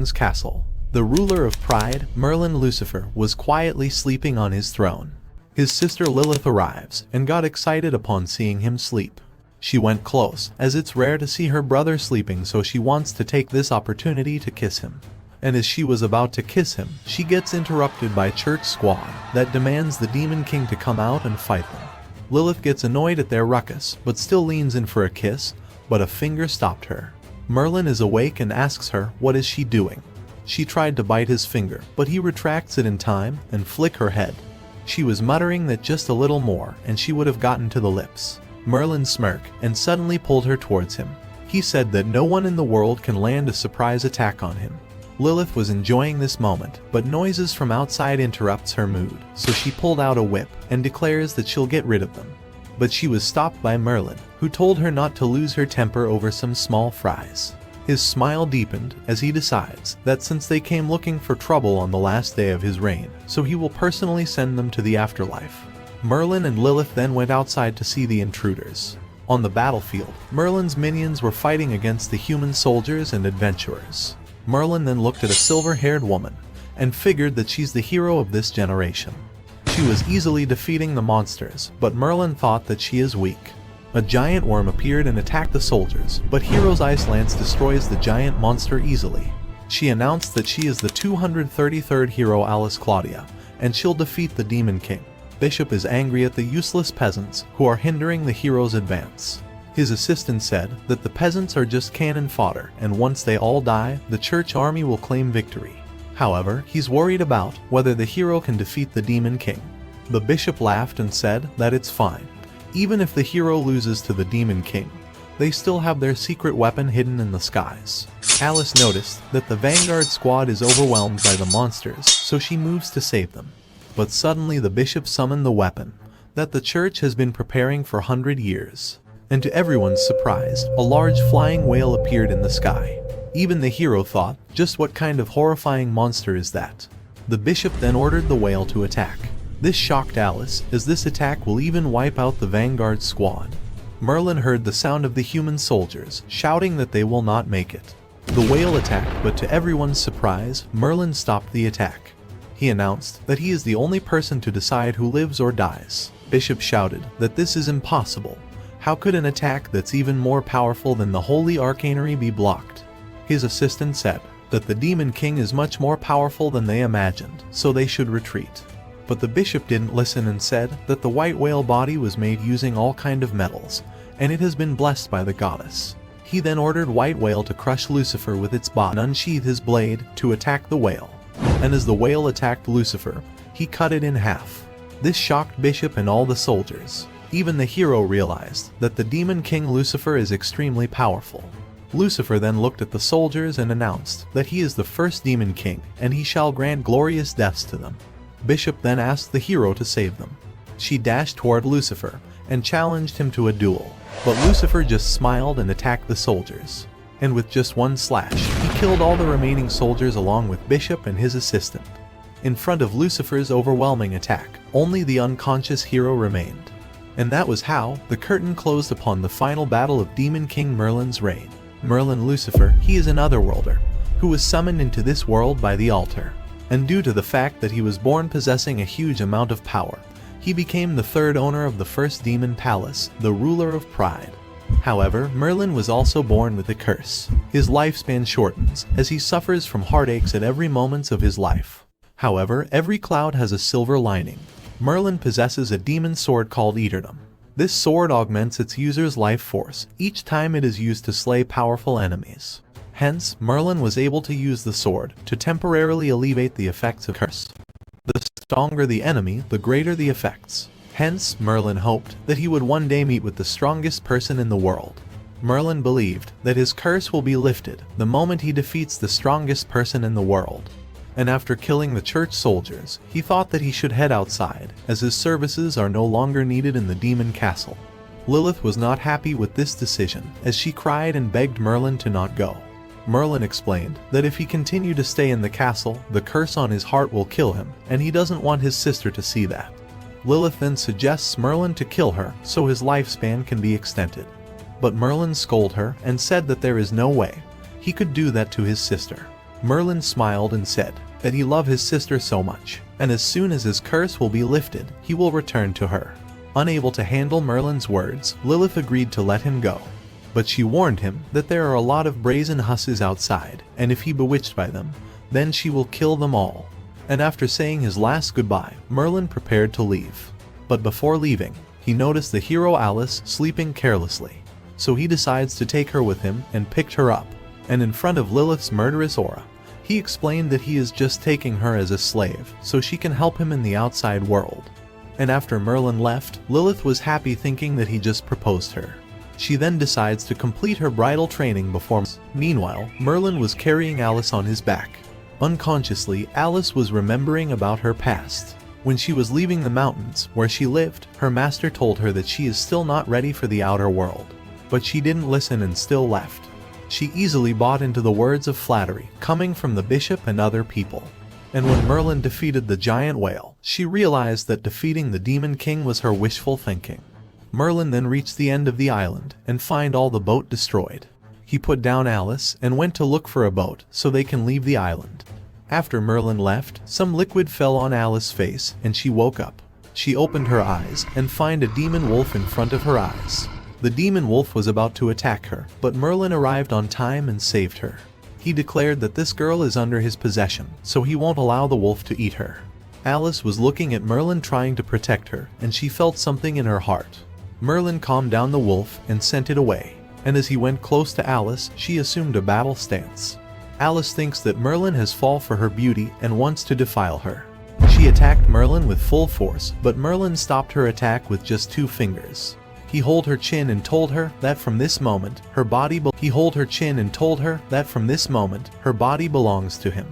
Merlin's castle. The ruler of pride, Merlin Lucifer, was quietly sleeping on his throne. His sister Lilith arrives and got excited upon seeing him sleep. She went close, as it's rare to see her brother sleeping, so she wants to take this opportunity to kiss him. And as she was about to kiss him, she gets interrupted by church squad that demands the Demon King to come out and fight them. Lilith gets annoyed at their ruckus, but still leans in for a kiss, but a finger stopped her. Merlin is awake and asks her what is she doing. She tried to bite his finger, but he retracts it in time and flick her head. She was muttering that just a little more and she would have gotten to the lips. Merlin smirked and suddenly pulled her towards him. He said that no one in the world can land a surprise attack on him. Lilith was enjoying this moment, but noises from outside interrupts her mood, so she pulled out a whip and declares that she'll get rid of them. But she was stopped by Merlin, who told her not to lose her temper over some small fries. His smile deepened as he decides that since they came looking for trouble on the last day of his reign, so he will personally send them to the afterlife. Merlin and Lilith then went outside to see the intruders. On the battlefield, Merlin's minions were fighting against the human soldiers and adventurers. Merlin then looked at a silver-haired woman and figured that she's the hero of this generation. She was easily defeating the monsters, but Merlin thought that she is weak. A giant worm appeared and attacked the soldiers, but Hero's Ice Lance destroys the giant monster easily. She announced that she is the 233rd hero Alice Claudia, and she'll defeat the Demon King. Bishop is angry at the useless peasants who are hindering the hero's advance. His assistant said that the peasants are just cannon fodder, and once they all die, the church army will claim victory. However, he's worried about whether the hero can defeat the Demon King. The bishop laughed and said that it's fine. Even if the hero loses to the Demon King, they still have their secret weapon hidden in the skies. Alice noticed that the vanguard squad is overwhelmed by the monsters, so she moves to save them. But suddenly the bishop summoned the weapon that the church has been preparing for 100 years. And to everyone's surprise, a large flying whale appeared in the sky. Even the hero thought, just what kind of horrifying monster is that? The bishop then ordered the whale to attack. This shocked Alice, as this attack will even wipe out the vanguard squad. Merlin heard the sound of the human soldiers shouting that they will not make it. The whale attacked, but to everyone's surprise, Merlin stopped the attack. He announced that he is the only person to decide who lives or dies. Bishop shouted that this is impossible. How could an attack that's even more powerful than the Holy Arcanery be blocked? His assistant said that the Demon King is much more powerful than they imagined, so they should retreat. But the bishop didn't listen and said that the white whale body was made using all kind of metals, and it has been blessed by the goddess. He then ordered White Whale to crush Lucifer with its body and unsheath his blade to attack the whale. And as the whale attacked Lucifer, he cut it in half. This shocked Bishop and all the soldiers. Even the hero realized that the Demon King Lucifer is extremely powerful. Lucifer then looked at the soldiers and announced that he is the first Demon King, and he shall grant glorious deaths to them. Bishop then asked the hero to save them. She dashed toward Lucifer and challenged him to a duel, but Lucifer just smiled and attacked the soldiers. And with just one slash, he killed all the remaining soldiers along with Bishop and his assistant. In front of Lucifer's overwhelming attack, only the unconscious hero remained. And that was how the curtain closed upon the final battle of Demon King Merlin's reign. Merlin Lucifer, he is an otherworlder, who was summoned into this world by the altar. And due to the fact that he was born possessing a huge amount of power, he became the third owner of the first demon palace, the ruler of pride. However, Merlin was also born with a curse. His lifespan shortens, as he suffers from heartaches at every moment of his life. However, every cloud has a silver lining. Merlin possesses a demon sword called Eternum. This sword augments its user's life force each time it is used to slay powerful enemies. Hence, Merlin was able to use the sword to temporarily alleviate the effects of curse. The stronger the enemy, the greater the effects. Hence, Merlin hoped that he would one day meet with the strongest person in the world. Merlin believed that his curse will be lifted the moment he defeats the strongest person in the world. And after killing the church soldiers, he thought that he should head outside, as his services are no longer needed in the demon castle. Lilith was not happy with this decision, as she cried and begged Merlin to not go. Merlin explained that if he continued to stay in the castle, the curse on his heart will kill him, and he doesn't want his sister to see that. Lilith then suggests Merlin to kill her so his lifespan can be extended. But Merlin scolded her and said that there is no way he could do that to his sister. Merlin smiled and said that he loved his sister so much, and as soon as his curse will be lifted, he will return to her. Unable to handle Merlin's words, Lilith agreed to let him go. But she warned him that there are a lot of brazen hussies outside, and if he bewitched by them, then she will kill them all. And after saying his last goodbye, Merlin prepared to leave. But before leaving, he noticed the hero Alice sleeping carelessly. So he decides to take her with him and picked her up. And in front of Lilith's murderous aura, he explained that he is just taking her as a slave so she can help him in the outside world. And after Merlin left, Lilith was happy thinking that he just proposed her. She then decides to complete her bridal training before. Meanwhile, Merlin was carrying Alice on his back. Unconsciously, Alice was remembering about her past. When she was leaving the mountains where she lived, her master told her that she is still not ready for the outer world. But she didn't listen and still left. She easily bought into the words of flattery coming from the bishop and other people. And when Merlin defeated the giant whale, she realized that defeating the demon king was her wishful thinking. Merlin then reached the end of the island and find all the boat destroyed. He put down Alice and went to look for a boat so they can leave the island. After Merlin left, some liquid fell on Alice's face and she woke up. She opened her eyes and find a demon wolf in front of her eyes. The demon wolf was about to attack her, but Merlin arrived on time and saved her. He declared that this girl is under his possession, so he won't allow the wolf to eat her. Alice was looking at Merlin trying to protect her, and she felt something in her heart. Merlin calmed down the wolf and sent it away, and as he went close to Alice, she assumed a battle stance. Alice thinks that Merlin has fallen for her beauty and wants to defile her. She attacked Merlin with full force, but Merlin stopped her attack with just 2 fingers. He held her chin and told her that from this moment, her body belongs to him.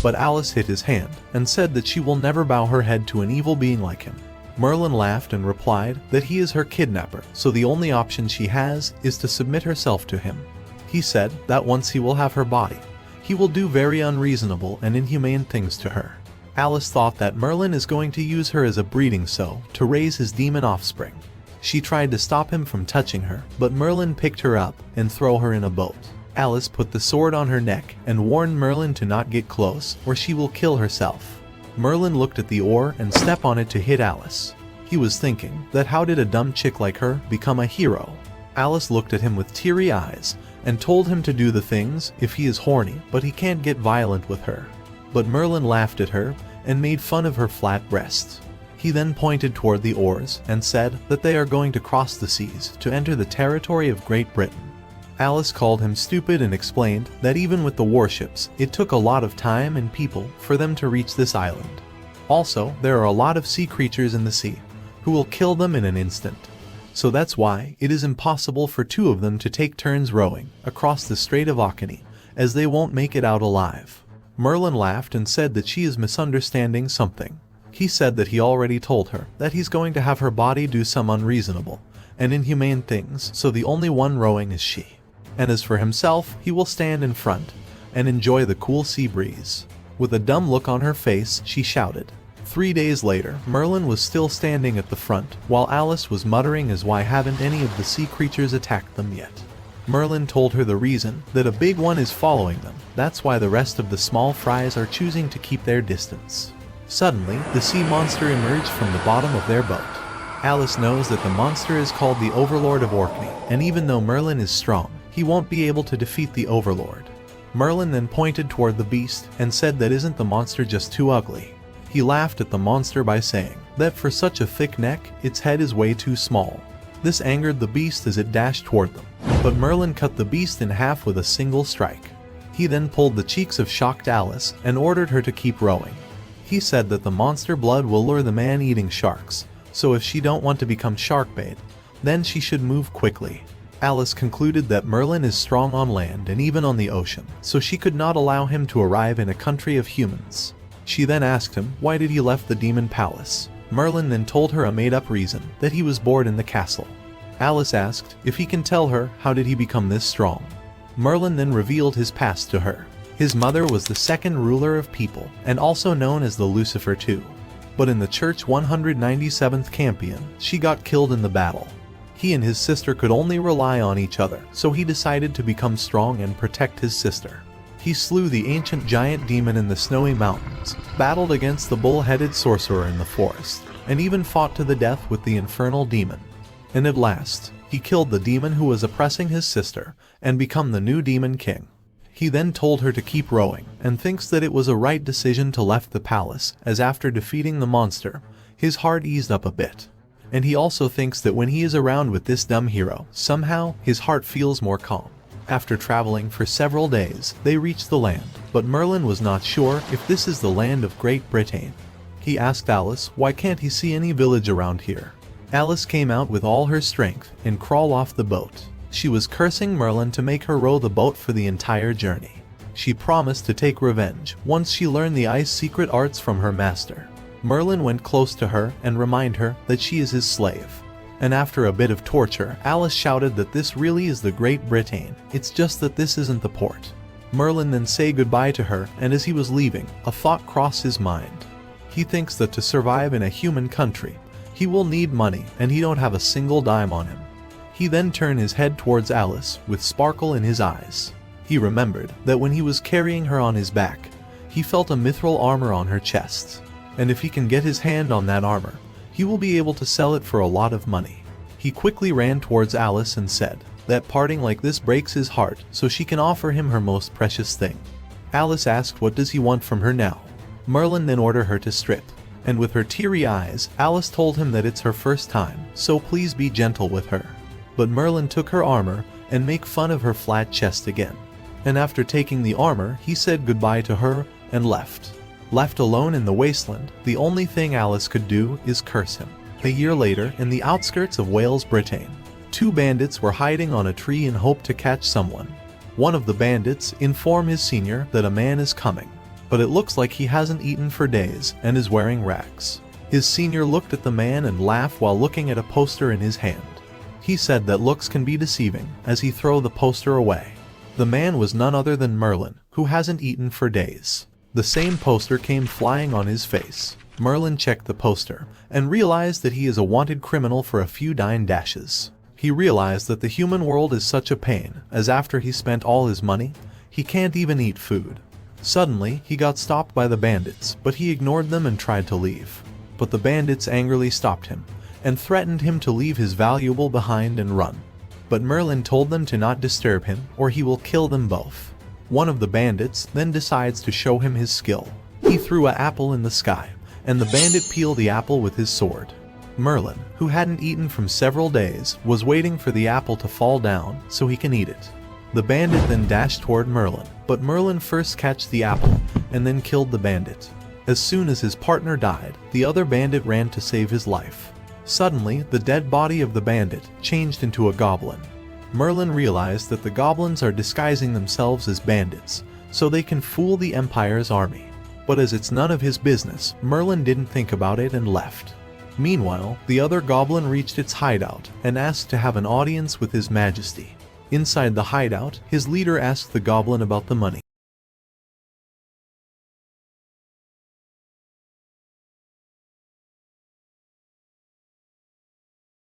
But Alice hit his hand and said that she will never bow her head to an evil being like him. Merlin laughed and replied that he is her kidnapper, so the only option she has is to submit herself to him. He said that once he will have her body, he will do very unreasonable and inhumane things to her. Alice thought that Merlin is going to use her as a breeding sow to raise his demon offspring. She tried to stop him from touching her, but Merlin picked her up and threw her in a boat. Alice put the sword on her neck and warned Merlin to not get close or she will kill herself. Merlin looked at the oar and stepped on it to hit Alice. He was thinking that how did a dumb chick like her become a hero? Alice looked at him with teary eyes and told him to do the things if he is horny, but he can't get violent with her. But Merlin laughed at her and made fun of her flat breasts. He then pointed toward the oars and said that they are going to cross the seas to enter the territory of Great Britain. Alice called him stupid and explained that even with the warships, it took a lot of time and people for them to reach this island. Also, there are a lot of sea creatures in the sea who will kill them in an instant. So that's why it is impossible for 2 of them to take turns rowing across the Strait of Akani, as they won't make it out alive. Merlin laughed and said that she is misunderstanding something. He said that he already told her that he's going to have her body do some unreasonable and inhumane things, so the only one rowing is she. And as for himself, he will stand in front and enjoy the cool sea breeze. With a dumb look on her face, she shouted. 3 days later, Merlin was still standing at the front, while Alice was muttering as why haven't any of the sea creatures attacked them yet. Merlin told her the reason that a big one is following them, that's why the rest of the small fries are choosing to keep their distance. Suddenly, the sea monster emerged from the bottom of their boat. Alice knows that the monster is called the Overlord of Orkney, and even though Merlin is strong, he won't be able to defeat the Overlord. Merlin then pointed toward the beast and said that isn't the monster just too ugly. He laughed at the monster by saying that for such a thick neck, its head is way too small. This angered the beast as it dashed toward them, but Merlin cut the beast in half with a single strike. He then pulled the cheeks of shocked Alice and ordered her to keep rowing. He said that the monster blood will lure the man-eating sharks, so if she don't want to become shark bait, then she should move quickly. Alice concluded that Merlin is strong on land and even on the ocean, so she could not allow him to arrive in a country of humans. She then asked him why did he left the demon palace. Merlin then told her a made-up reason, that he was bored in the castle. Alice asked if he can tell her how did he become this strong. Merlin then revealed his past to her. His mother was the second ruler of people, and also known as the Lucifer II. But in the church 197th Campion, she got killed in the battle. He and his sister could only rely on each other, so he decided to become strong and protect his sister. He He slew the ancient giant demon in the snowy mountains, battled against the bull-headed sorcerer in the forest, and even fought to the death with the infernal demon. And at last, he killed the demon who was oppressing his sister, and become the new demon king. He then told her to keep rowing, and thinks that it was a right decision to left the palace, as after defeating the monster, his heart eased up a bit. And he also thinks that when he is around with this dumb hero, somehow his heart feels more calm. After traveling for several days, they reached the land, but Merlin was not sure if this is the land of Great Britain. He asked Alice why can't he see any village around here. Alice came out with all her strength and crawled off the boat. She was cursing Merlin to make her row the boat for the entire journey. She promised to take revenge once she learned the ice secret arts from her master. Merlin went close to her and reminded her that she is his slave. And after a bit of torture, Alice shouted that this really is the Great Britain, it's just that this isn't the port. Merlin then said goodbye to her, and as he was leaving, a thought crossed his mind. He thinks that to survive in a human country, he will need money, and he don't have a single dime on him. He then turned his head towards Alice, with sparkle in his eyes. He remembered that when he was carrying her on his back, he felt a mithril armor on her chest. And if he can get his hand on that armor, he will be able to sell it for a lot of money. He quickly ran towards Alice and said that parting like this breaks his heart, so she can offer him her most precious thing. Alice asked what does he want from her now. Merlin then ordered her to strip, and with her teary eyes, Alice told him that it's her first time, so please be gentle with her. But Merlin took her armor and made fun of her flat chest again. And after taking the armor, he said goodbye to her and left. Left alone in the wasteland, the only thing Alice could do is curse him. A year later, in the outskirts of Wales, Britain, two bandits were hiding on a tree in hope to catch someone. One of the bandits informed his senior that a man is coming, but it looks like he hasn't eaten for days and is wearing rags. His senior looked at the man and laughed while looking at a poster in his hand. He said that looks can be deceiving as he threw the poster away. The man was none other than Merlin, who hasn't eaten for days. The same poster came flying on his face. Merlin checked the poster and realized that he is a wanted criminal for a few dime dashes. He realized that the human world is such a pain, as after he spent all his money, he can't even eat food. Suddenly, he got stopped by the bandits, but he ignored them and tried to leave. But the bandits angrily stopped him and threatened him to leave his valuable behind and run. But Merlin told them to not disturb him or he will kill them both. One of the bandits then decides to show him his skill. He threw an apple in the sky, and the bandit peeled the apple with his sword. Merlin, who hadn't eaten from several days, was waiting for the apple to fall down so he can eat it. The bandit then dashed toward Merlin, but Merlin first catched the apple and then killed the bandit. As soon as his partner died, the other bandit ran to save his life. Suddenly, the dead body of the bandit changed into a goblin. Merlin realized that the goblins are disguising themselves as bandits, so they can fool the Empire's army. But as it's none of his business, Merlin didn't think about it and left. Meanwhile, the other goblin reached its hideout and asked to have an audience with His Majesty. Inside the hideout, his leader asked the goblin about the money.